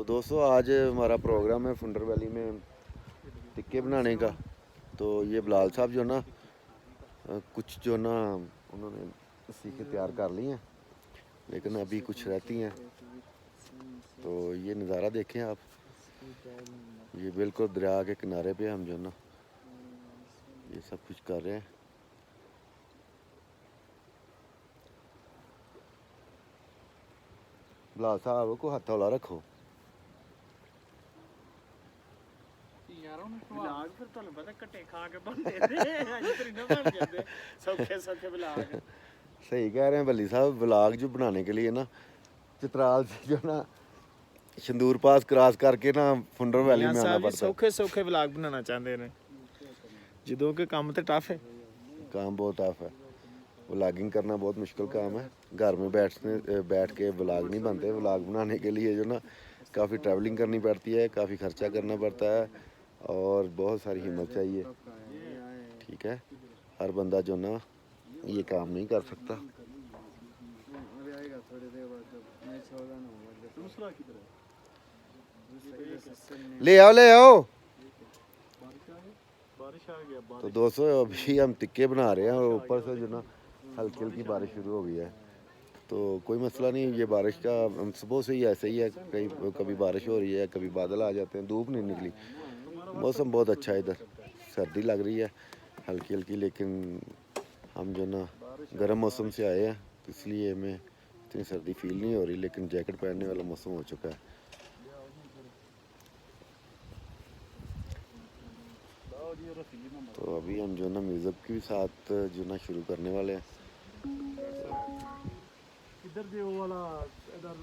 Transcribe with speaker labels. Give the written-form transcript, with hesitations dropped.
Speaker 1: दोस्तों आज हमारा प्रोग्राम है फुंडर वैली में टिक्के बनाने का। तो ये बिलाल साहब जो ना कुछ जो ना उन्होंने सीखे तैयार कर ली हैं, लेकिन अभी कुछ रहती हैं। तो ये नज़ारा देखें आप, ये बिल्कुल दरिया के किनारे पे हम जो ना ये सब कुछ कर रहे हैं। बिलाल साहब को हाथ हौला रखो। सही कह रहे हैं बल्ली साहब, व्लॉग जो बनाने के लिए ना चित्राल से जो ना शंदूर पास क्रॉस करके ना फुंडर वैली में आना पड़ता है।
Speaker 2: सौखे सौखे व्लॉग बनाना चाहते हैं जो कि काम तो टफ है।
Speaker 1: काम बहुत टफ है, व्लॉगिंग करना बहुत मुश्किल काम है। घर में बैठ के व्लॉग नहीं बनते। व्लॉग बनाने के लिए जो ना काफ़ी ट्रैवलिंग करनी पड़ती है, काफ़ी खर्चा करना पड़ता है और बहुत सारी हिम्मत चाहिए। ठीक है, हर बंदा जो ना ये काम नहीं कर सकता। ले आओ। तो दोस्तों अभी हम टिक्के बना रहे हैं और ऊपर से जो ना हल्की हल्की बारिश शुरू हो गई है। तो कोई मसला नहीं, ये बारिश का सुबह से ही ऐसे ही है, कभी बारिश हो रही है, कभी बादल आ जाते हैं, धूप नहीं निकली। मौसम बहुत अच्छा है, इधर सर्दी लग रही है हल्की हल्की, लेकिन हम जो ना गर्म मौसम से आए हैं तो इसलिए हमें इतनी सर्दी फील नहीं हो रही, लेकिन जैकेट पहनने वाला मौसम हो चुका है। तो अभी हम जो ना म्यूज़िक के साथ जो ना शुरू करने वाले हैं।
Speaker 2: इधर जो वाला इधर